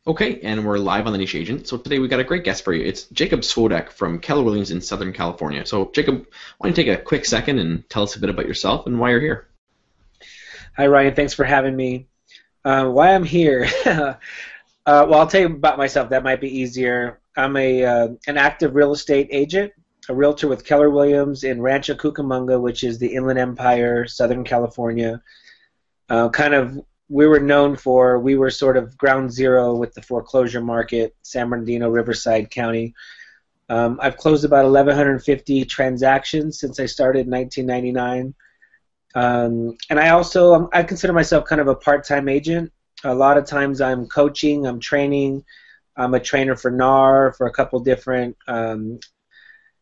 Okay, and we're live on the Niche Agent. So today we got a great guest for you. It's Jacob Swodeck from Keller Williams in Southern California. So Jacob, why don't you take a quick second and tell us a bit about yourself and why you're here? Hi, Ryan. Thanks for having me. Why I'm here? Well, I'll tell you about myself. That might be easier. I'm an active real estate agent, a realtor with Keller Williams in Rancho Cucamonga, which is the Inland Empire, Southern California. We were sort of ground zero with the foreclosure market, San Bernardino, Riverside County. I've closed about 1,150 transactions since I started in 1999. And I consider myself kind of a part-time agent. A lot of times I'm coaching, I'm training. I'm a trainer for NAR, for a couple different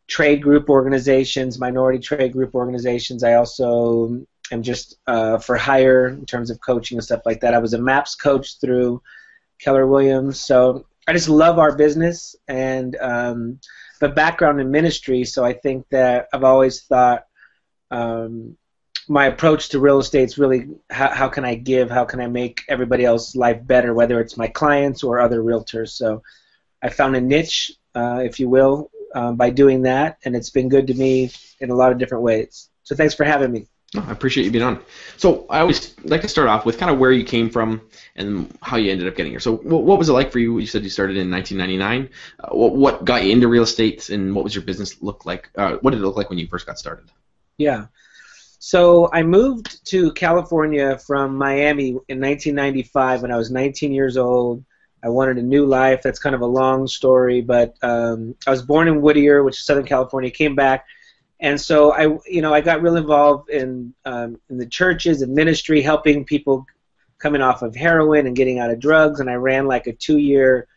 trade group organizations, minority trade group organizations. I also am just for hire in terms of coaching and stuff like that. I was a MAPS coach through Keller Williams. So I just love our business and the background in ministry. So I think that I've always thought my approach to real estate is really how can I give, how can I make everybody else's life better, whether it's my clients or other realtors. So I found a niche, if you will, by doing that, and it's been good to me in a lot of different ways. So thanks for having me. Oh, I appreciate you being on. So I always like to start off with kind of where you came from and how you ended up getting here. So what was it like for you? You said you started in 1999. What got you into real estate, and what was your business look like? What did it look like when you first got started? Yeah. So I moved to California from Miami in 1995 when I was 19 years old. I wanted a new life. That's kind of a long story, but I was born in Whittier, which is Southern California. Came back, and so I got real involved in the churches and ministry, helping people coming off of heroin and getting out of drugs. And I ran like a 2-year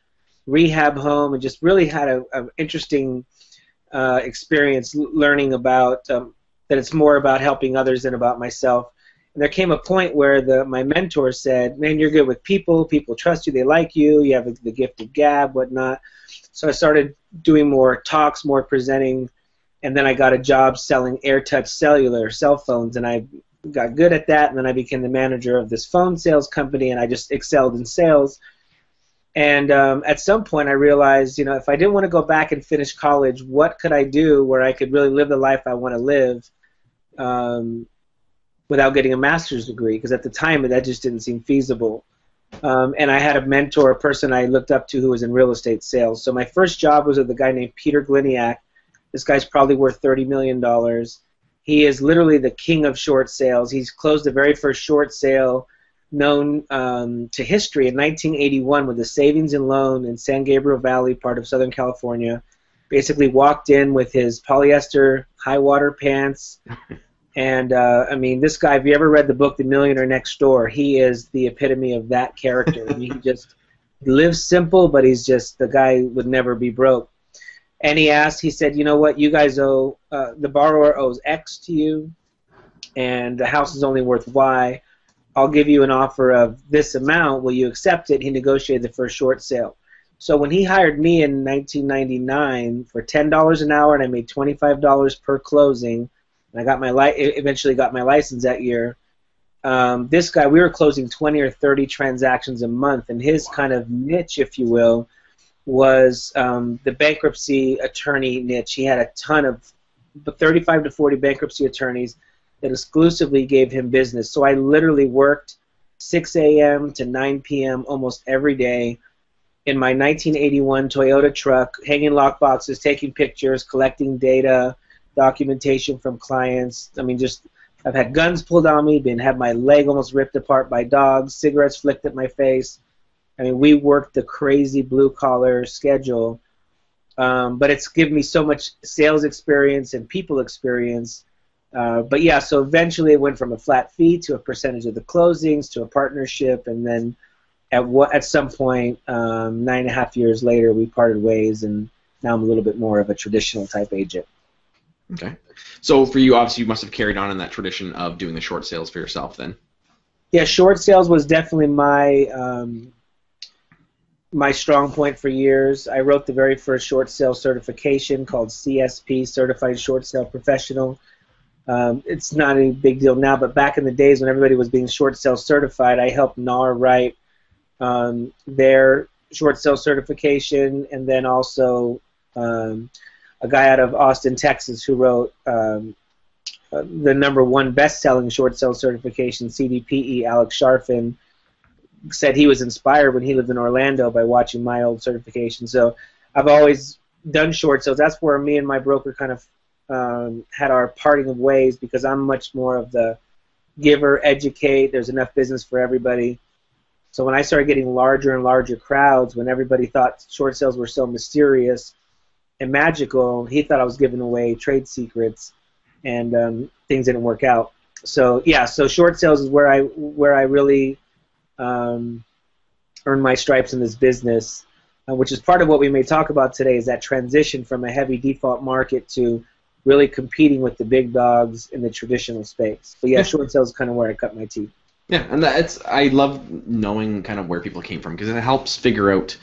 rehab home, and just really had an interesting experience learning about. That it's more about helping others than about myself. And there came a point where my mentor said, man, you're good with people. People trust you. They like you. You have the gift of gab, whatnot. So I started doing more talks, more presenting, and then I got a job selling AirTouch cellular cell phones, and I got good at that, and then I became the manager of this phone sales company, and I just excelled in sales. And at some point I realized, if I didn't want to go back and finish college, what could I do where I could really live the life I want to live without getting a master's degree? Because at the time that just didn't seem feasible. And I had a mentor, a person I looked up to who was in real estate sales. So my first job was with a guy named Peter Gliniak. This guy's probably worth $30 million. He is literally the king of short sales. He's closed the very first short sale known to history in 1981 with a savings and loan in San Gabriel Valley, part of Southern California. Basically walked in with his polyester high water pants. And this guy, if you ever read the book The Millionaire Next Door, he is the epitome of that character. He just lives simple, but he's just the guy who would never be broke. And he said, you know what, you guys owe, the borrower owes X to you, and the house is only worth Y. I'll give you an offer of this amount. Will you accept it? He negotiated the first short sale. So when he hired me in 1999 for $10 an hour, and I made $25 per closing, and I got eventually got my license that year. This guy, we were closing 20 or 30 transactions a month, and his kind of niche, if you will, was the bankruptcy attorney niche. He had a ton of 35 to 40 bankruptcy attorneys that exclusively gave him business. So I literally worked 6 a.m. to 9 p.m. almost every day in my 1981 Toyota truck, hanging lockboxes, taking pictures, collecting data, documentation from clients. I've had guns pulled on me, had my leg almost ripped apart by dogs, cigarettes flicked at my face. We worked the crazy blue-collar schedule, but it's given me so much sales experience and people experience. But yeah, so eventually it went from a flat fee to a percentage of the closings to a partnership, and then at some point, 9.5 years later, we parted ways, and now I'm a little bit more of a traditional type agent. Okay. So for you, obviously, you must have carried on in that tradition of doing the short sales for yourself then. Yeah, short sales was definitely my strong point for years. I wrote the very first short sale certification called CSP, Certified Short Sale Professional. It's not a big deal now, but back in the days when everybody was being short sale certified, I helped NAR write their short sale certification, and then also a guy out of Austin, Texas, who wrote the #1 best-selling short sale certification, CDPE, Alex Sharfin, said he was inspired when he lived in Orlando by watching my old certification. So I've always done short sales. That's where me and my broker kind of had our parting of ways, because I'm much more of the giver, educate, there's enough business for everybody. So when I started getting larger and larger crowds, when everybody thought short sales were so mysterious and magical, he thought I was giving away trade secrets, and things didn't work out. So yeah, so short sales is where I really earned my stripes in this business, which is part of what we may talk about today, is that transition from a heavy default market to really competing with the big dogs in the traditional space. But yeah, short sales is kind of where I cut my teeth. Yeah, and I love knowing kind of where people came from, because it helps figure out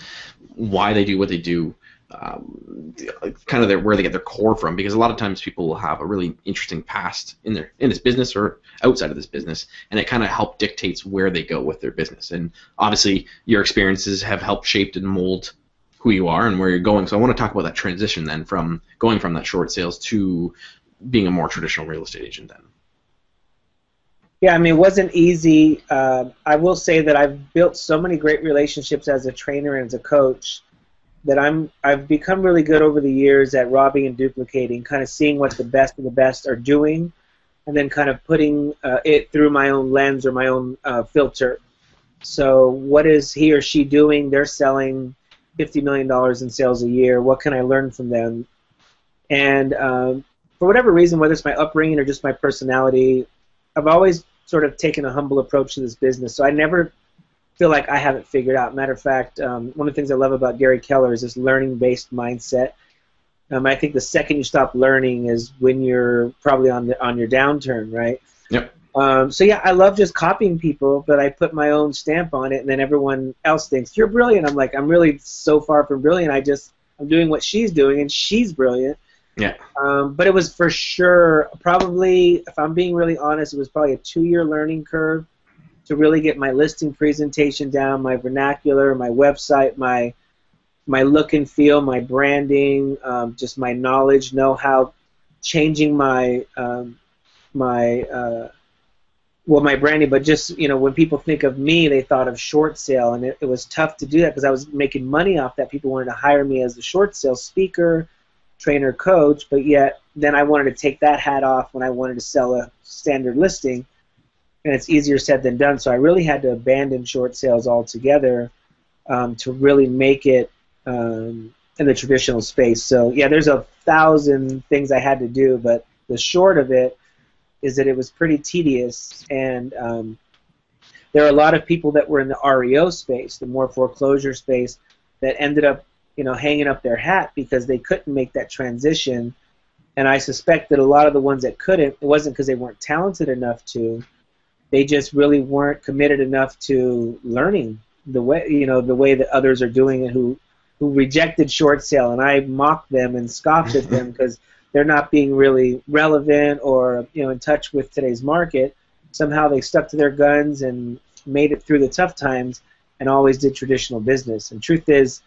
why they do what they do, kind of where they get their core from, because a lot of times people will have a really interesting past in this business or outside of this business, and it kind of helps dictates where they go with their business. And obviously your experiences have helped shape and mold who you are and where you're going. So I want to talk about that transition then, from going from that short sales to being a more traditional real estate agent then. Yeah, I mean, it wasn't easy. I will say that I've built so many great relationships as a trainer and as a coach that I've become really good over the years at robbing and duplicating, kind of seeing what the best of the best are doing, and then kind of putting it through my own lens or my own filter. So what is he or she doing? They're selling $50 million in sales a year. What can I learn from them? And for whatever reason, whether it's my upbringing or just my personality, I've always sort of taken a humble approach to this business. So I never feel like I have it figured out. Matter of fact, one of the things I love about Gary Keller is this learning-based mindset. I think the second you stop learning is when you're probably on your downturn, right? Yep. So yeah, I love just copying people, but I put my own stamp on it, and then everyone else thinks you're brilliant. I'm like, I'm really so far from brilliant. I'm doing what she's doing, and she's brilliant. Yeah. But it was for sure, probably, if I'm being really honest, it was probably a 2-year learning curve to really get my listing presentation down, my vernacular, my website, my look and feel, my branding, just my knowledge, know-how, changing my branding. But just, when people think of me, they thought of short sale, and it was tough to do that because I was making money off that. People wanted to hire me as a short sale speaker, trainer, coach, but yet then I wanted to take that hat off when I wanted to sell a standard listing, and it's easier said than done. So I really had to abandon short sales altogether to really make it in the traditional space. So yeah, there's 1,000 things I had to do, but the short of it is that it was pretty tedious, and there are a lot of people that were in the REO space, the more foreclosure space, that ended up hanging up their hat because they couldn't make that transition. And I suspect that a lot of the ones that couldn't, it wasn't because they weren't talented enough to, they just really weren't committed enough to learning the way that others are doing it, who rejected short sale. And I mocked them and scoffed at them because they're not being really relevant or in touch with today's market. Somehow they stuck to their guns and made it through the tough times and always did traditional business. And truth is,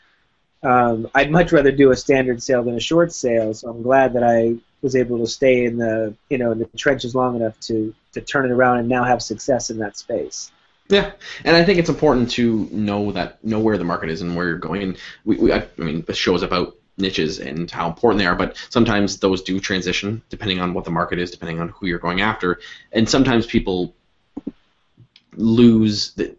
I'd much rather do a standard sale than a short sale, so I'm glad that I was able to stay in the in the trenches long enough to turn it around and now have success in that space. Yeah, and I think it's important to know where the market is and where you're going. And I mean, the show is about niches and how important they are, but sometimes those do transition depending on what the market is, depending on who you're going after, and sometimes people lose the.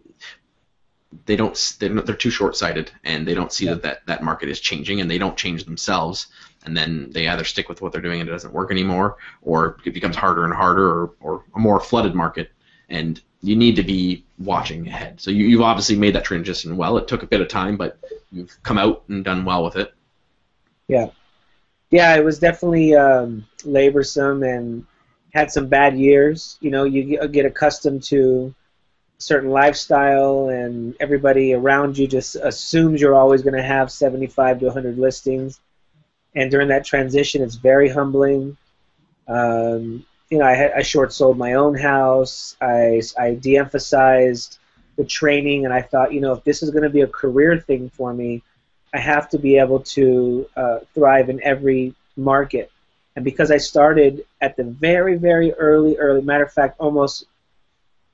They're too short-sighted, and they don't see that market is changing, and they don't change themselves, and then they either stick with what they're doing and it doesn't work anymore, or it becomes harder and harder, or a more flooded market, and you need to be watching ahead. So you've obviously made that transition well. It took a bit of time, but you've come out and done well with it. Yeah, it was definitely laborsome and had some bad years. You get accustomed to certain lifestyle, and everybody around you just assumes you're always going to have 75 to 100 listings, and during that transition it's very humbling. I short sold my own house. I de-emphasized the training, and I thought, if this is going to be a career thing for me, I have to be able to thrive in every market. And because I started at the very, very early, matter of fact, almost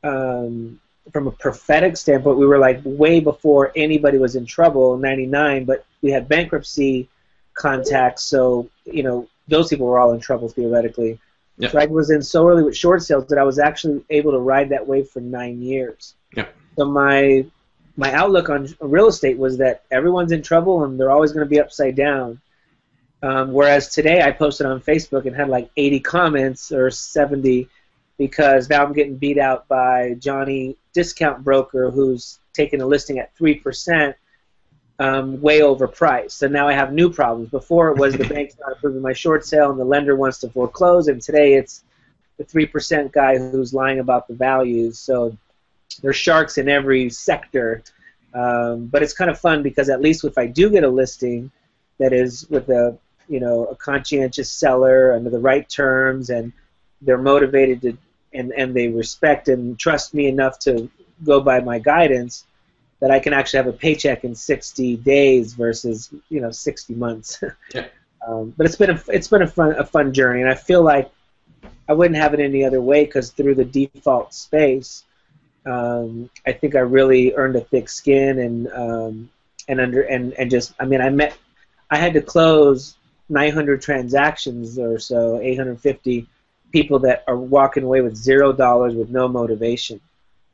from a prophetic standpoint, we were like way before anybody was in trouble in '99, but we had bankruptcy contacts, so those people were all in trouble theoretically. Yep. So I was in so early with short sales that I was actually able to ride that wave for 9 years. Yep. So my outlook on real estate was that everyone's in trouble and they're always going to be upside down. Whereas today I posted on Facebook and had like 80 comments or 70 because now I'm getting beat out by Johnny Discount Broker who's taking a listing at 3%. Way overpriced. So now I have new problems. Before it was the bank's not approving my short sale and the lender wants to foreclose, and today it's the 3% guy who's lying about the values. So there's sharks in every sector. But it's kind of fun because at least if I do get a listing that is with a conscientious seller under the right terms and they're motivated to and they respect and trust me enough to go by my guidance, that I can actually have a paycheck in 60 days versus 60 months. Yeah. But it's been a fun journey, and I feel like I wouldn't have it any other way because through the default space, I think I really earned a thick skin I had to close 900 transactions or so, 850 people that are walking away with $0 with no motivation.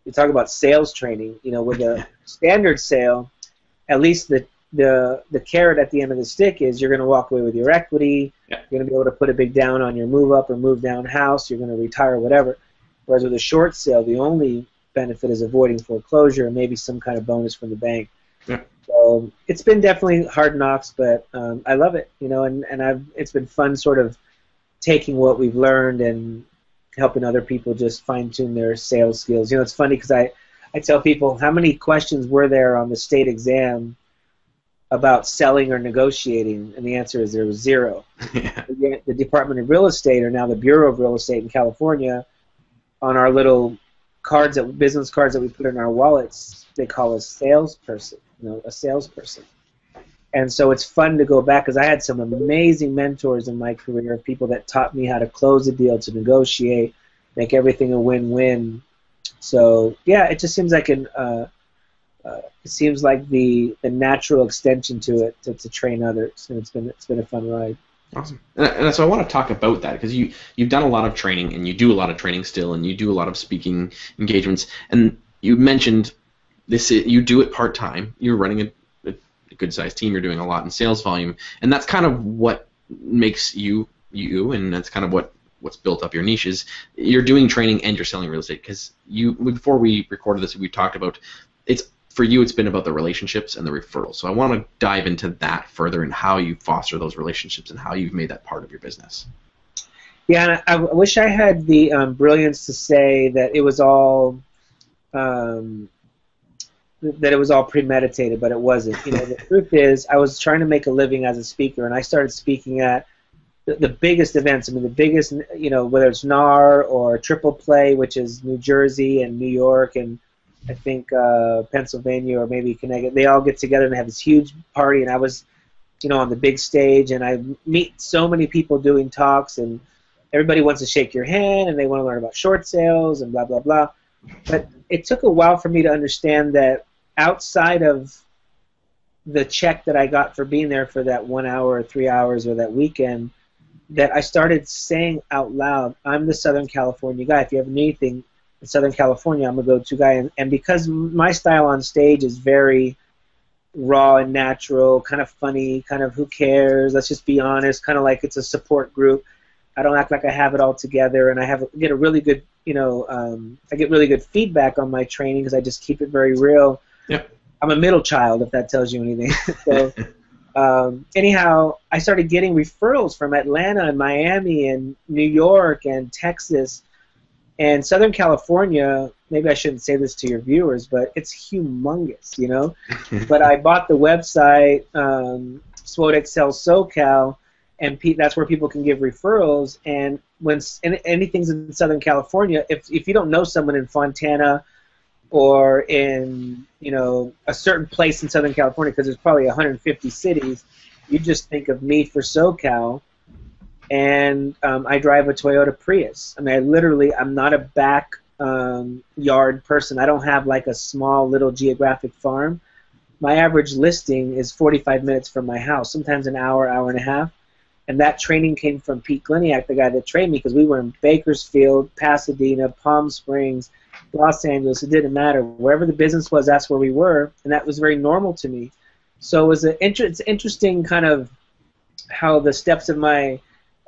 You talk about sales training, with a standard sale, at least the carrot at the end of the stick is you're going to walk away with your equity, Yeah. you're going to be able to put a big down on your move up or move down house, you're going to retire, whatever. Whereas with a short sale, the only benefit is avoiding foreclosure and maybe some kind of bonus from the bank. Yeah. So it's been definitely hard knocks, but I love it, it's been fun sort of taking what we've learned and helping other people just fine-tune their sales skills. It's funny because I tell people, how many questions were there on the state exam about selling or negotiating? And the answer is there was 0. Yeah. The Department of Real Estate, or now the Bureau of Real Estate in California, on our little business cards that we put in our wallets, they call us salesperson, a salesperson. And so it's fun to go back because I had some amazing mentors in my career of people that taught me how to close a deal, to negotiate, make everything a win-win. So yeah, it just seems like it seems like the natural extension to it to train others, and it's been a fun ride. Awesome. And so I want to talk about that because you've done a lot of training and you do a lot of training still and you do a lot of speaking engagements, and you mentioned this. You do it part-time. You're running a good-sized team. You're doing a lot in sales volume, and that's kind of what makes you, and that's kind of what's built up your niche is you're doing training and you're selling real estate. Because before we recorded this, we talked about for you it's been about the relationships and the referrals. So I want to dive into that further and how you foster those relationships and how you've made that part of your business. Yeah, and I wish I had the brilliance to say that it was all premeditated, but it wasn't. The truth is, I was trying to make a living as a speaker, and I started speaking at the biggest events. I mean, the biggest, whether it's NAR or Triple Play, which is New Jersey and New York and I think Pennsylvania or maybe Connecticut. They all get together and have this huge party, and I was, on the big stage, and I meet so many people doing talks, and everybody wants to shake your hand, and they want to learn about short sales and blah, blah, blah. But it took a while for me to understand that outside of the check that I got for being there for that 1 hour or 3 hours or that weekend, that I started saying out loud, I'm the Southern California guy. If you ever need anything in Southern California, I'm a go-to guy. And because my style on stage is very raw and natural, kind of funny, kind of who cares, let's just be honest, kind of like it's a support group. I don't act like I have it all together, and I get a really good, I get really good feedback on my training because I just keep it very real. Yep. I'm a middle child, if that tells you anything. So, anyhow, I started getting referrals from Atlanta and Miami and New York and Texas and Southern California. Maybe I shouldn't say this to your viewers, but it's humongous, But I bought the website, Swodeck Sells SoCal, and that's where people can give referrals. And when anything's in Southern California, if you don't know someone in Fontana or in, you know, a certain place in Southern California, because there's probably 150 cities, you just think of me for SoCal, and I drive a Toyota Prius. I mean, I'm not a back yard person. I don't have like a small little geographic farm. My average listing is 45 minutes from my house, sometimes an hour, hour and a half. And that training came from Pete Gliniak, the guy that trained me, because we were in Bakersfield, Pasadena, Palm Springs, Los Angeles. It didn't matter. Wherever the business was, that's where we were, and that was very normal to me. So it was it's interesting kind of how the steps of my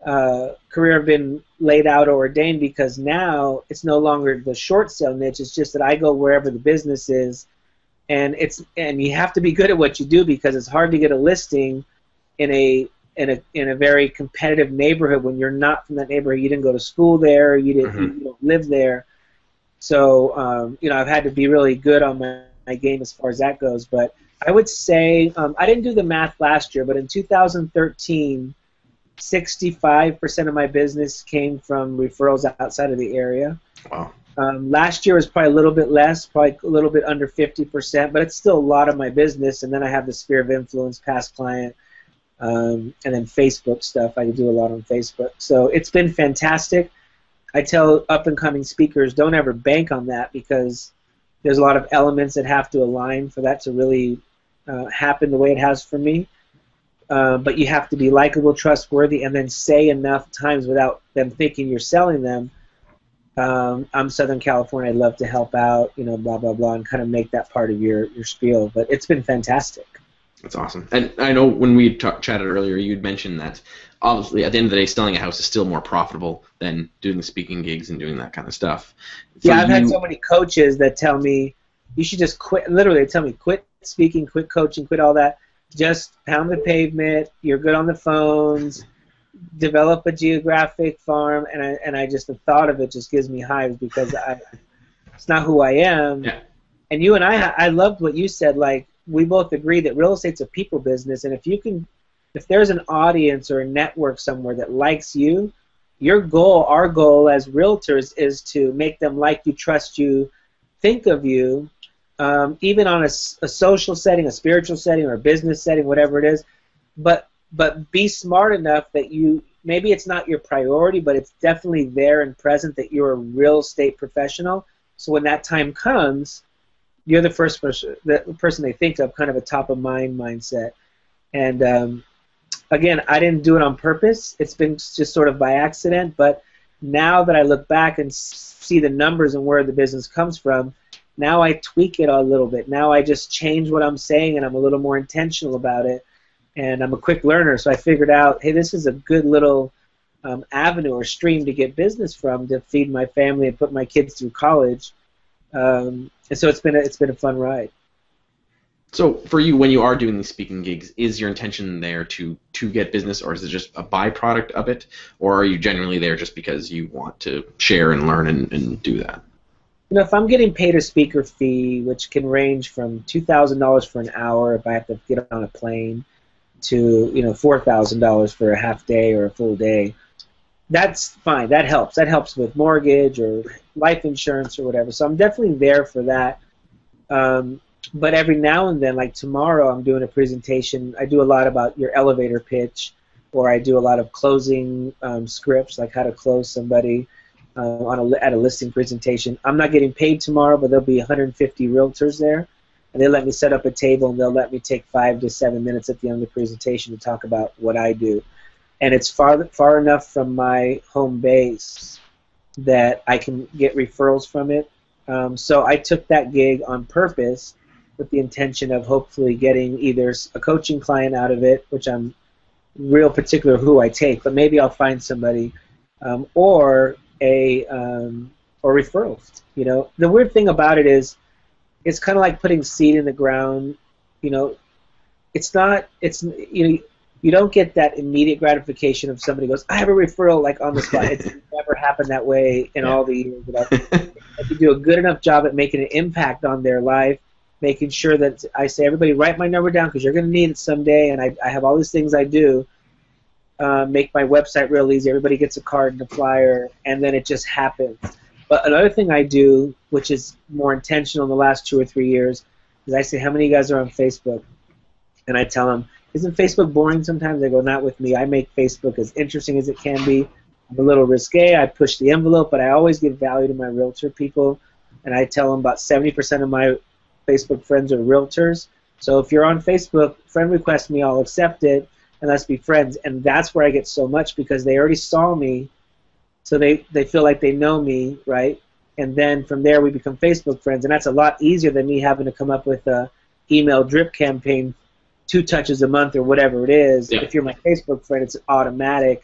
career have been laid out or ordained, because now it's no longer the short sale niche. It's just that I go wherever the business is, and you have to be good at what you do, because it's hard to get a listing in a very competitive neighborhood when you're not from that neighborhood. You didn't go to school there. You don't live there. So you know, I've had to be really good on my game as far as that goes. But I would say I didn't do the math last year, but in 2013, 65% of my business came from referrals outside of the area. Wow. Last year was probably a little bit less, probably a little bit under 50%, but it's still a lot of my business. And then I have the sphere of influence, past client, and then Facebook stuff. I do a lot on Facebook. So it's been fantastic. I tell up-and-coming speakers, don't ever bank on that, because there's a lot of elements that have to align for that to really happen the way it has for me. But you have to be likable, trustworthy, and then say enough times without them thinking you're selling them, I'm Southern California, I'd love to help out, you know, blah, blah, blah, and kind of make that part of your spiel. But it's been fantastic. That's awesome. And I know when we chatted earlier, you'd mentioned that obviously at the end of the day, selling a house is still more profitable than doing the speaking gigs and doing that kind of stuff. Yeah, I've had so many coaches that tell me, you should just quit. Literally, they tell me, quit speaking, quit coaching, quit all that. Just pound the pavement. You're good on the phones. Develop a geographic farm. And I just, the thought of it just gives me hives, because it's not who I am. Yeah. And you and I loved what you said. Like, we both agree that real estate's a people business, and if there's an audience or a network somewhere that likes you, our goal as realtors is to make them like you, trust you, think of you, even on a social setting, a spiritual setting, or a business setting, whatever it is. But be smart enough that maybe it's not your priority, but it's definitely there and present that you're a real estate professional. So when that time comes, you're the first person, they think of, kind of a top-of-mind mindset. And again, I didn't do it on purpose. It's been just sort of by accident. But now that I look back and see the numbers and where the business comes from, now I tweak it a little bit. Now I just change what I'm saying, and I'm a little more intentional about it. And I'm a quick learner, so I figured out, hey, this is a good little avenue or stream to get business from, to feed my family and put my kids through college. And so it's been a fun ride. So for you, when you are doing these speaking gigs, is your intention there to get business, or is it just a byproduct of it, or are you genuinely there just because you want to share and learn and do that? You know, if I'm getting paid a speaker fee, which can range from $2,000 for an hour if I have to get on a plane, to, you know, $4,000 for a half day or a full day, that's fine. That helps. That helps with mortgage or life insurance or whatever. So I'm definitely there for that. But every now and then, like tomorrow, I'm doing a presentation. I do a lot about your elevator pitch, or I do a lot of closing scripts, like how to close somebody at a listing presentation. I'm not getting paid tomorrow, but there'll be 150 realtors there, and they let me set up a table, and they'll let me take 5 to 7 minutes at the end of the presentation to talk about what I do. And it's far enough from my home base that I can get referrals from it. So I took that gig on purpose with the intention of hopefully getting either a coaching client out of it, which I'm real particular who I take, but maybe I'll find somebody, or referrals. You know, the weird thing about it is, it's kind of like putting seed in the ground. You know, you don't get that immediate gratification of somebody goes, I have a referral, like on the spot. It's never happened that way in all the years that I've you do a good enough job at making an impact on their life, making sure that I say, everybody write my number down because you're going to need it someday, and I have all these things I do. Make my website real easy. Everybody gets a card and a flyer, and then it just happens. But another thing I do, which is more intentional in the last 2 or 3 years, is I say, how many of you guys are on Facebook? And I tell them, isn't Facebook boring sometimes? They go, not with me. I make Facebook as interesting as it can be. I'm a little risque. I push the envelope, but I always give value to my realtor people. And I tell them about 70% of my Facebook friends are realtors. So if you're on Facebook, friend request me, I'll accept it, and let's be friends. And that's where I get so much, because they already saw me, so they feel like they know me, right? And then from there we become Facebook friends, and that's a lot easier than me having to come up with a email drip campaign, 2 touches a month or whatever it is. Yeah. If you're my Facebook friend, it's automatic.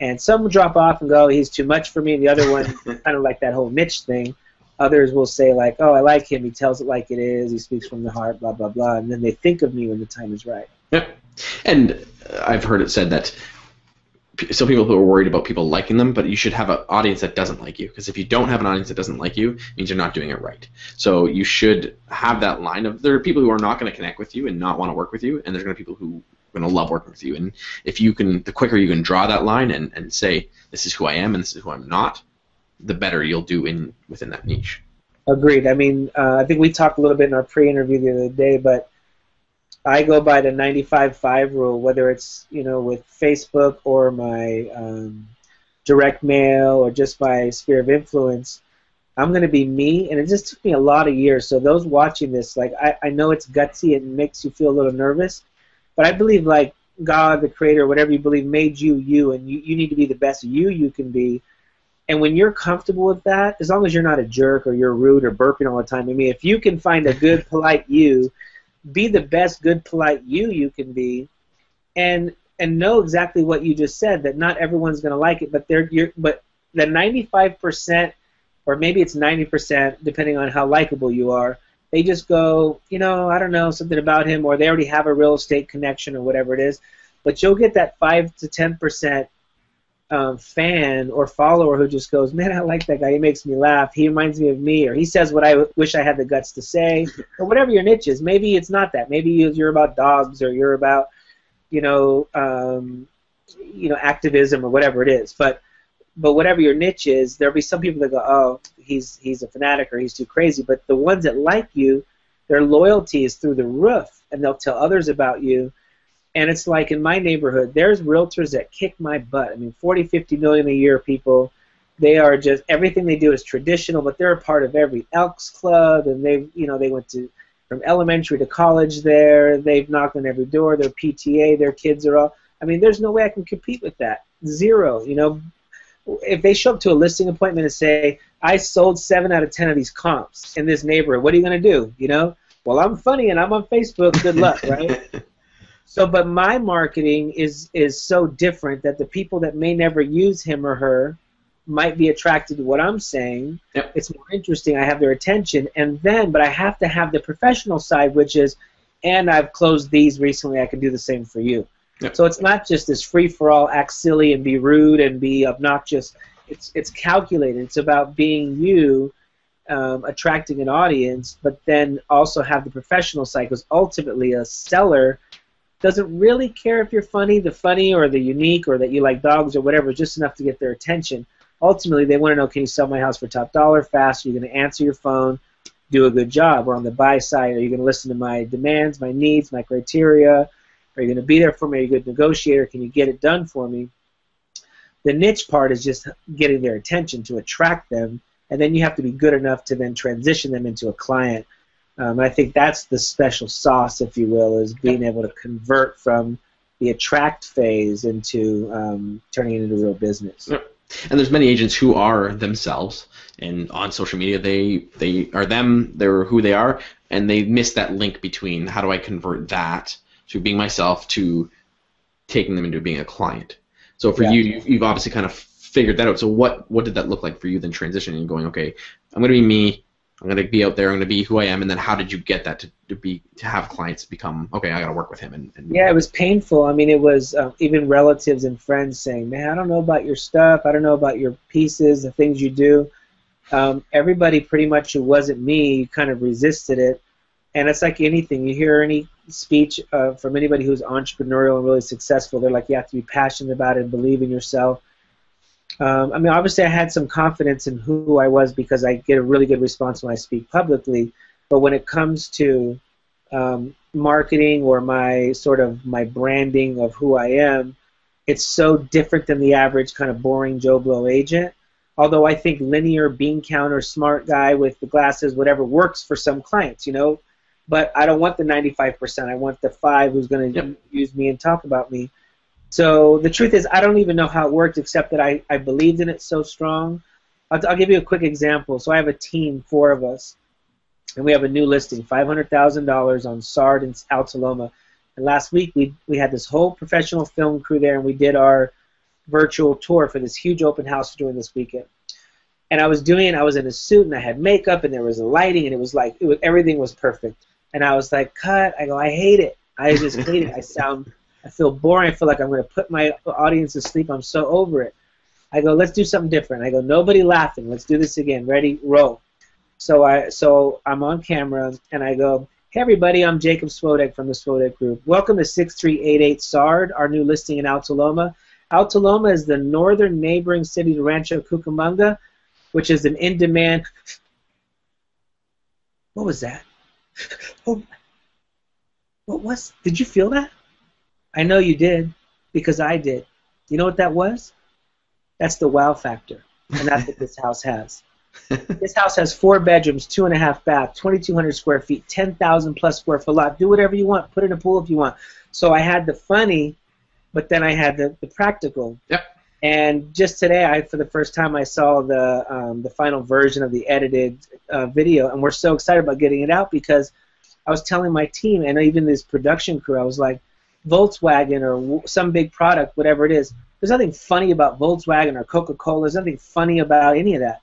And some will drop off and go, he's too much for me. And the other one, kind of like that whole niche thing. Others will say, like, oh, I like him. He tells it like it is. He speaks from the heart, blah, blah, blah. And then they think of me when the time is right. Yep. And I've heard it said that some people who are worried about people liking them, but you should have an audience that doesn't like you. Because if you don't have an audience that doesn't like you, it means you're not doing it right. So you should have that line of, there are people who are not going to connect with you and not want to work with you, and there's going to be people who are going to love working with you. And if you can, the quicker you can draw that line and say, this is who I am and this is who I'm not, the better you'll do within that niche. Agreed. I mean, I think we talked a little bit in our pre-interview the other day, but I go by the 95-5 rule, whether it's, with Facebook or my direct mail or just my sphere of influence. I'm going to be me, and it just took me a lot of years. So those watching this, like, I know it's gutsy and makes you feel a little nervous, but I believe, like, God, the Creator, whatever you believe, made you, and you need to be the best you can be. And when you're comfortable with that, as long as you're not a jerk or you're rude or burping all the time, I mean, if you can find a good, polite you, be the best, good, polite you can be, and know exactly what you just said, that not everyone's going to like it, but but the 95%, or maybe it's 90%, depending on how likable you are, they just go, I don't know, something about him, or they already have a real estate connection or whatever it is, but you'll get that 5 to 10% fan or follower who just goes, man, I like that guy. He makes me laugh. He reminds me of me, or he says what I wish I had the guts to say, or whatever your niche is. Maybe it's not that. Maybe you're about dogs, or you're about, activism or whatever it is. But whatever your niche is, there'll be some people that go, oh, he's a fanatic or he's too crazy. But the ones that like you, their loyalty is through the roof, and they'll tell others about you. And it's like in my neighborhood, there's realtors that kick my butt. I mean, 40, 50 million a year people. They are just, everything they do is traditional, but they're a part of every Elks Club, and they went from elementary to college there. They've knocked on every door. Their PTA, their kids are all, I mean, there's no way I can compete with that. Zero, If they show up to a listing appointment and say, I sold 7 out of 10 of these comps in this neighborhood, what are you going to do, Well, I'm funny and I'm on Facebook. Good luck, right? So, but my marketing is so different that the people that may never use him or her might be attracted to what I'm saying. Yep. It's more interesting. I have their attention, but I have to have the professional side, which is, and I've closed these recently. I can do the same for you. Yep. So it's not just this free-for-all, act silly and be rude and be obnoxious. It's calculated. It's about being you, attracting an audience, but then also have the professional side, because ultimately a seller doesn't really care if you're funny or the unique or that you like dogs or whatever, just enough to get their attention. Ultimately, they want to know, can you sell my house for top dollar fast? Are you going to answer your phone, do a good job? Or on the buy side, are you going to listen to my demands, my needs, my criteria? Are you going to be there for me? Are you a good negotiator? Can you get it done for me? The niche part is just getting their attention to attract them, and then you have to be good enough to then transition them into a client. I think that's the special sauce, if you will, is being able to convert from the attract phase into turning it into real business. And there's many agents who are themselves, and on social media they are them, they're who they are, and they miss that link between how do I convert that to being myself to taking them into being a client. So for you've obviously kind of figured that out. So what did that look like for you then, transitioning and going, okay, I'm going to be me, I'm going to be out there, I'm going to be who I am, and then how did you get that to have clients become, okay, I got to work with him? And yeah, it was painful. I mean, it was even relatives and friends saying, man, I don't know about your stuff, I don't know about your pieces, the things you do. Everybody pretty much who wasn't me kind of resisted it. And it's like anything. You hear any speech from anybody who's entrepreneurial and really successful, they're like, you have to be passionate about it and believe in yourself. I mean, obviously, I had some confidence in who I was because I get a really good response when I speak publicly. But when it comes to marketing or my branding of who I am, it's so different than the average kind of boring Joe Blow agent. Although I think linear, bean counter, smart guy with the glasses, whatever, works for some clients, you know. But I don't want the 95%. I want the 5 who's going to use me and talk about me. So the truth is, I don't even know how it worked, except that I believed in it so strong. I'll give you a quick example. So I have a team, 4 of us, and we have a new listing, $500,000 on SARD in Altaloma. And last week we had this whole professional film crew there, and we did our virtual tour for this huge open house during this weekend. And I was in a suit, and I had makeup, and there was lighting, and everything was perfect. And I was like, cut. I go, I hate it. I just hate it. I feel boring. I feel like I'm going to put my audience to sleep. I'm so over it. I go, let's do something different. I go, nobody laughing. Let's do this again. Ready? Roll. So I'm on camera, and I go, hey, everybody, I'm Jacob Swodeck from the Swodeck Group. Welcome to 6388 SARD, our new listing in Altaloma. Altaloma is the northern neighboring city to Rancho Cucamonga, which is an in-demand... What was that? Oh, did you feel that? I know you did, because I did. You know what that was? That's the wow factor, and that's what this house has. This house has 4 bedrooms, 2.5 baths, 2,200 square feet, 10,000 plus square foot lot. Do whatever you want. Put in a pool if you want. So I had the funny, but then I had the practical. Yep. And just today, for the first time, I saw the final version of the edited video, and we're so excited about getting it out because I was telling my team and even this production crew, I was like, Volkswagen or some big product, whatever it is, there's nothing funny about Volkswagen or Coca-Cola. There's nothing funny about any of that.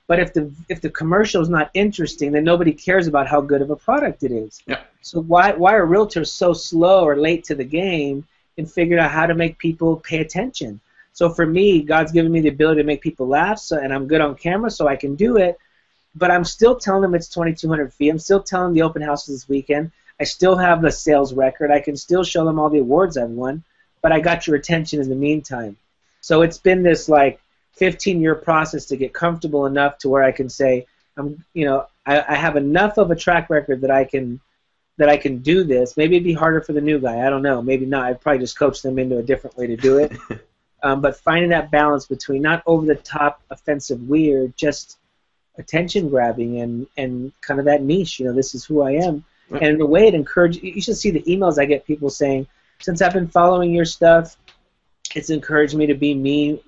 But if the commercial is not interesting, then nobody cares about how good of a product it is. Yeah. So why are realtors so slow or late to the game in figuring out how to make people pay attention? So for me, God's given me the ability to make people laugh, and I'm good on camera, so I can do it. But I'm still telling them it's 2,200 feet. I'm still telling them the open house this weekend. I still have the sales record. I can still show them all the awards I've won, but I got your attention in the meantime. So it's been this like 15-year process to get comfortable enough to where I can say, I have enough of a track record that I can do this. Maybe it'd be harder for the new guy. I don't know. Maybe not. I'd probably just coach them into a different way to do it. But finding that balance between not over-the-top, offensive, weird, just attention-grabbing and kind of that niche. This is who I am. And in a way, it encourages. You should see the emails I get, people saying, since I've been following your stuff, it's encouraged me to be me,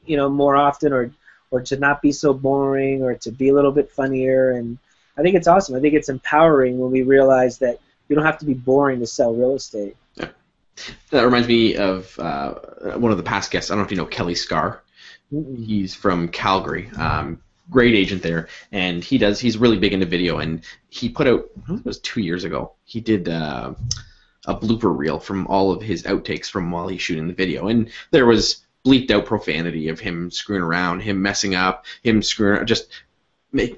more often, or to not be so boring, or to be a little bit funnier. And I think it's awesome. I think it's empowering when we realize that you don't have to be boring to sell real estate. Yeah. That reminds me of one of the past guests. I don't know if you know Kelly Scar. Mm-mm. He's from Calgary. Great agent there, and he's really big into video, and he put out, I think it was 2 years ago, he did a blooper reel from all of his outtakes from while he's shooting the video, and there was bleeped out profanity of him screwing around, him messing up, him screwing, just it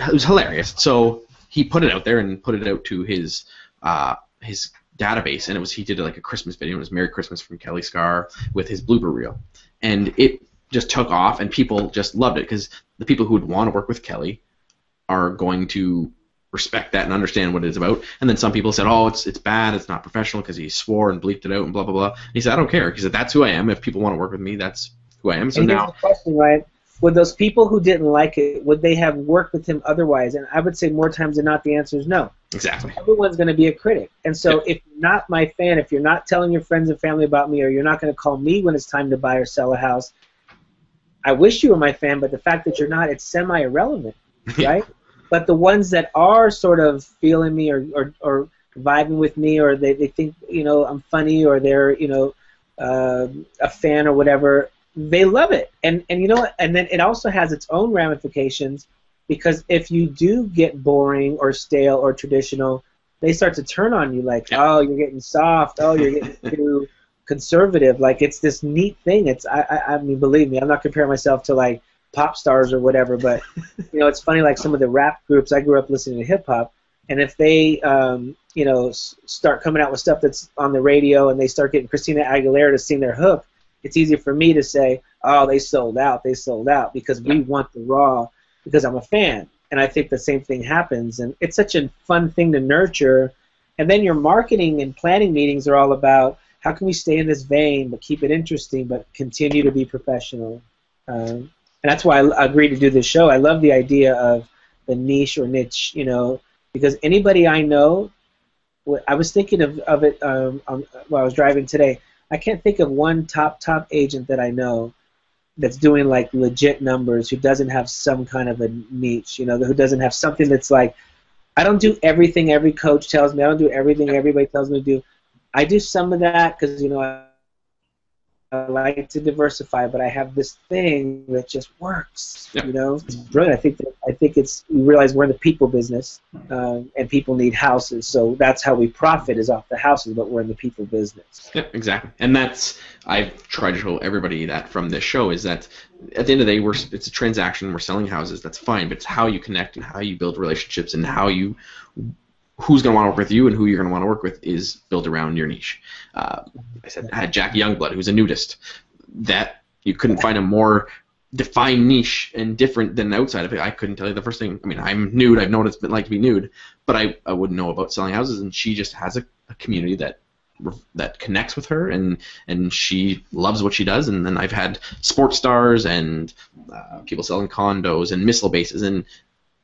was hilarious. So he put it out there and put it out to his database, and he did like a Christmas video. It was Merry Christmas from Kelly Scar with his blooper reel, and it just took off, and people just loved it because the people who would want to work with Kelly are going to respect that and understand what it is about. And then some people said, oh, it's bad, it's not professional because he swore and bleeped it out and blah, blah, blah. And he said, I don't care. He said, that's who I am. If people want to work with me, that's who I am. So and now... here's the question, right? Would those people who didn't like it, would they have worked with him otherwise? And I would say more times than not the answer is no. Exactly. Everyone's going to be a critic. And so if you're not my fan, if you're not telling your friends and family about me, or you're not going to call me when it's time to buy or sell a house, I wish you were my fan, but the fact that you're not, it's semi-irrelevant, right? But the ones that are sort of feeling me or vibing with me, or they think, I'm funny, or they're, a fan or whatever, they love it. And you know what? And then it also has its own ramifications, because if you do get boring or stale or traditional, they start to turn on you like, oh, you're getting soft, oh, you're getting too conservative. Like, it's this neat thing. I mean, believe me, I'm not comparing myself to like pop stars or whatever, but it's funny, like some of the rap groups, I grew up listening to hip hop, and if they start coming out with stuff that's on the radio, and they start getting Christina Aguilera to sing their hook, it's easier for me to say, oh, they sold out, because we want the raw, because I'm a fan. And I think the same thing happens. And it's such a fun thing to nurture. And then your marketing and planning meetings are all about how can we stay in this vein but keep it interesting but continue to be professional. And that's why I agreed to do this show. I love the idea of the niche or niche, because anybody I know, I was thinking of it while I was driving today. I can't think of one top agent that I know that's doing like legit numbers who doesn't have some kind of a niche, who doesn't have something that's like, I don't do everything every coach tells me. I don't do everything everybody tells me to do. I do some of that because, I like to diversify, but I have this thing that just works. Yep. It's brilliant. I think it's, you realize we're in the people business, and people need houses, so that's how we profit is off the houses, but we're in the people business. Yeah, exactly. And I've tried to show everybody that from this show is that at the end of the day, it's a transaction. We're selling houses. That's fine, but it's how you connect and how you build relationships and who's going to want to work with you and who you're going to want to work with is built around your niche. I had Jack Youngblood, who's a nudist. That you couldn't find a more defined niche and different than outside of it. I couldn't tell you the first thing. I mean, I'm nude. I've known what it's been like to be nude, but I wouldn't know about selling houses. And she just has a community that connects with her, and she loves what she does. And then I've had sports stars and people selling condos and missile bases, and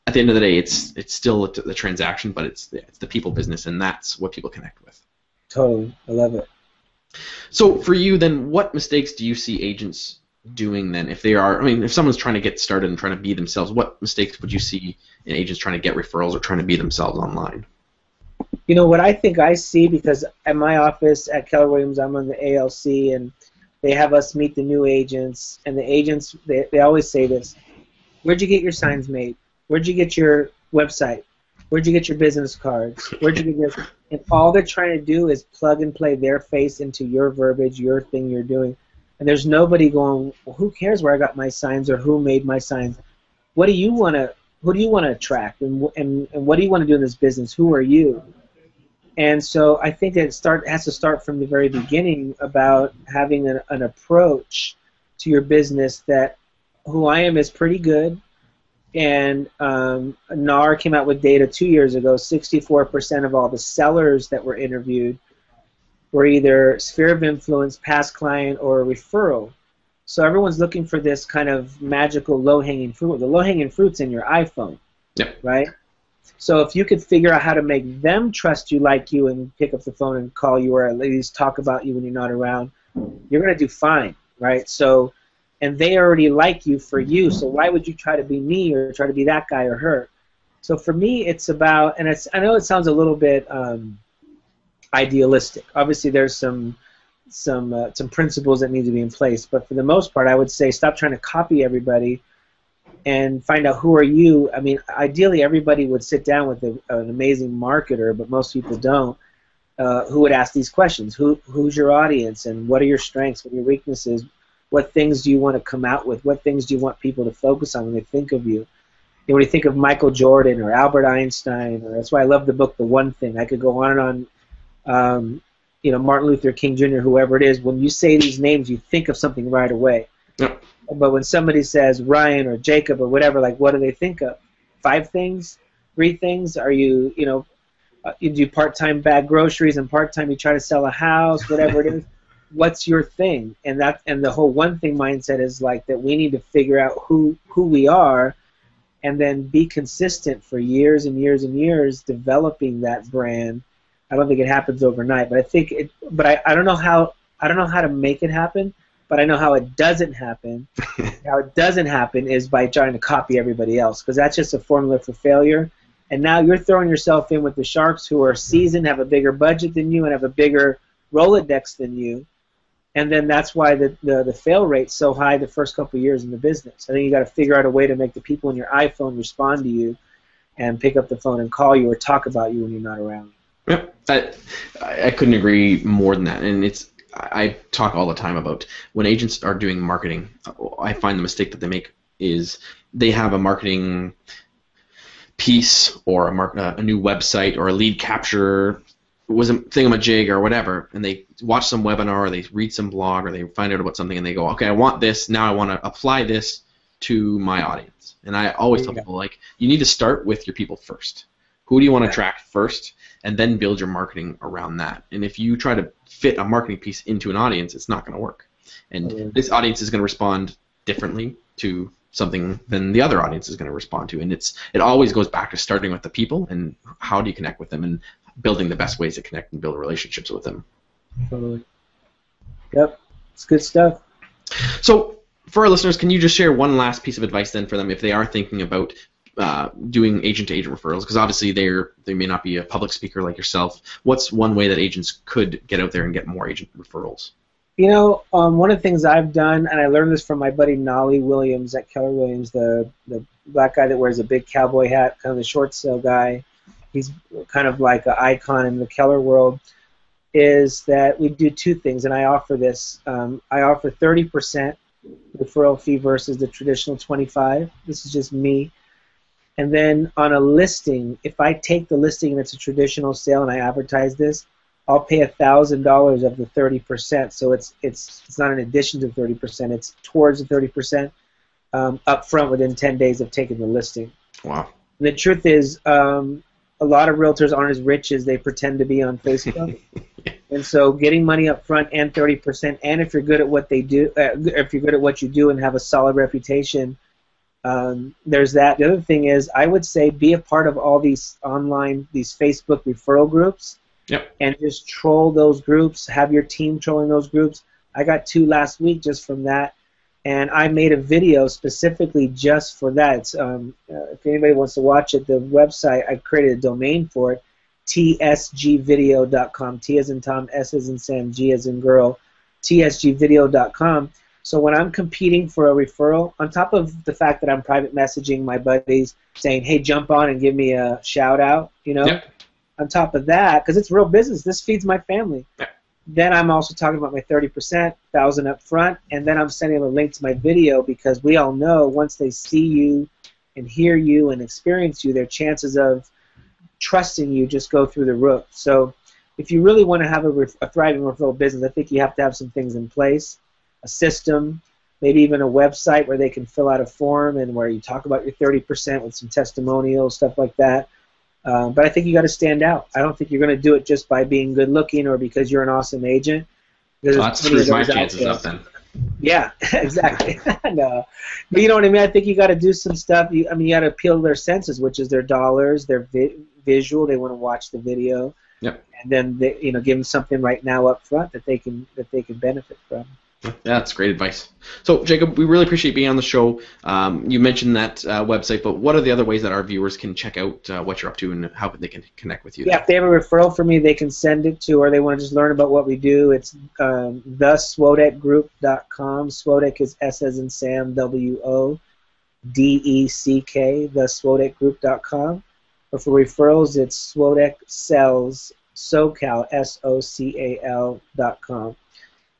at the end of the day, it's still the transaction, but it's the people business, and that's what people connect with. Totally. I love it. So for you, then, what mistakes do you see agents doing then if someone's trying to get started and trying to be themselves, what mistakes would you see in agents trying to get referrals or trying to be themselves online? What I think I see, because at my office at Keller Williams, I'm on the ALC, and they have us meet the new agents, and the agents, they always say this: where'd you get your signs made? Where'd you get your website? Where'd you get your business cards? Where'd you get this? And all they're trying to do is plug and play their face into your verbiage, your thing you're doing. And there's nobody going, well, who cares where I got my signs or who made my signs? Who do you want to attract? And what do you want to do in this business? Who are you? And so I think it has to start from the very beginning about having an approach to your business that who I am is pretty good. And NAR came out with data 2 years ago. 64% of all the sellers that were interviewed were either sphere of influence, past client, or a referral. So everyone's looking for this kind of magical low-hanging fruit. The low-hanging fruit's in your iPhone, yep. Right? So if you could figure out how to make them trust you, like you, and pick up the phone and call you, or at least talk about you when you're not around, you're going to do fine, right? So, and they already like you for you, so why would you try to be me or try to be that guy or her? So for me, it's about, and I know it sounds a little bit idealistic. Obviously, there's some principles that need to be in place, but for the most part, I would say stop trying to copy everybody and find out who are you. I mean, ideally, everybody would sit down with an amazing marketer, but most people don't, who would ask these questions. Who's your audience, and what are your strengths, what are your weaknesses? What things do you want to come out with? What things do you want people to focus on when they think of you? And when you think of Michael Jordan or Albert Einstein, or that's why I love the book The One Thing. I could go on and on. Martin Luther King Jr., whoever it is. When you say these names, you think of something right away. Yep. But when somebody says Ryan or Jacob or whatever, like, what do they think of? 5 things? 3 things? Are you, you do part-time bag groceries and part-time you try to sell a house, whatever it is. What's your thing? And the whole one thing mindset is like that we need to figure out who we are and then be consistent for years and years and years developing that brand. I don't think it happens overnight, but I think it. But I don't know how to make it happen. But I know how it doesn't happen. How it doesn't happen is by trying to copy everybody else, because that's just a formula for failure. And now you're throwing yourself in with the sharks who are seasoned, have a bigger budget than you, and have a bigger Rolodex than you. And then that's why the fail rate's so high the first couple of years in the business. I think you got to figure out a way to make the people in your iPhone respond to you and pick up the phone and call you or talk about you when you're not around. Yep, I couldn't agree more than that. And I talk all the time about when agents are doing marketing, I find the mistake that they make is they have a marketing piece or a new website or a lead capture was a thingamajig or whatever, and they watch some webinar or they read some blog or they find out about something and they go, okay, I want this, now I want to apply this to my audience. And I always tell people, like, you need to start with your people first. Who do you want to attract first, and then build your marketing around that. And if you try to fit a marketing piece into an audience, it's not going to work. And this audience is going to respond differently to something than the other audience is going to respond to. And it always goes back to starting with the people and how do you connect with them and building the best ways to connect and build relationships with them. Totally. Yep. It's good stuff. So for our listeners, can you just share one last piece of advice then for them if they are thinking about doing agent-to-agent referrals? Because obviously they may not be a public speaker like yourself. What's one way that agents could get out there and get more agent referrals? You know, one of the things I've done, and I learned this from my buddy Nolly Williams at Keller Williams, the black guy that wears a big cowboy hat, kind of the short sale guy. He's kind of like an icon in the Keller world. Is that we do two things, and I offer this. I offer 30% referral fee versus the traditional 25%. This is just me. And then on a listing, if I take the listing and it's a traditional sale and I advertise this, I'll pay $1,000 of the 30%. So it's not in addition to 30%. It's towards the 30% up front within 10 days of taking the listing. Wow. And the truth is, a lot of realtors aren't as rich as they pretend to be on Facebook. And so getting money up front and 30%, and if you're good at what they do, if you're good at what you do and have a solid reputation, there's that. The other thing is, I would say be a part of all these these Facebook referral groups. Yep. And just troll those groups. Have your team trolling those groups. I got 2 last week just from that, and I made a video specifically just for that. It's, if anybody wants to watch it, the website, I created a domain for it, tsgvideo.com. T as in Tom, S as in Sam, G as in girl, tsgvideo.com. So when I'm competing for a referral, on top of the fact that I'm private messaging my buddies saying, hey, jump on and give me a shout out, you know. Yep. On top of that, because it's real business, this feeds my family. Yeah. Then I'm also talking about my 30%, 1,000 up front, and then I'm sending them a link to my video because we all know once they see you and hear you and experience you, their chances of trusting you just go through the roof. So if you really want to have a thriving referral business, I think you have to have some things in place, a system, maybe even a website where they can fill out a form and where you talk about your 30% with some testimonials, stuff like that. But I think you got to stand out. I don't think you're going to do it just by being good looking or because you're an awesome agent. Well, that screws my chances up then. Yeah, exactly. No, but you know what I mean. I think you got to do some stuff. You got to appeal to their senses, which is their dollars, their visual. They want to watch the video. Yep. And then give them something right now up front that they can benefit from. Yeah, that's great advice. So, Jacob, we really appreciate being on the show. You mentioned that website, but what are the other ways that our viewers can check out what you're up to and how they can connect with you? Yeah, if they have a referral for me, they can send it to, or they want to just learn about what we do. It's theswodeckgroup.com. Swodeck is S as in Sam, WODECK, theswodeckgroup.com. Or for referrals, it's Swodeck Sells, SoCal, SOCAL.com.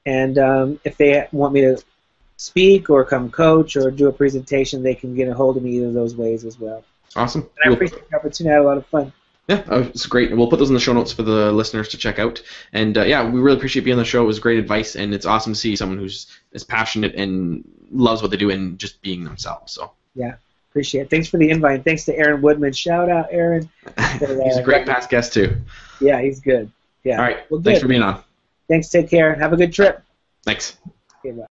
And if they want me to speak or come coach or do a presentation, they can get a hold of me either of those ways as well. Awesome. And I appreciate the opportunity. I had a lot of fun. Yeah, it's great. We'll put those in the show notes for the listeners to check out. And, yeah, we really appreciate being on the show. It was great advice, and it's awesome to see someone who's as passionate and loves what they do and just being themselves. So yeah, appreciate it. Thanks for the invite. Thanks to Aaron Woodman. Shout out, Aaron. He's a great past guest, too. Yeah, he's good. Yeah. All right. Well, thanks for being on. Thanks. Take care. Have a good trip. Thanks. Okay, bye.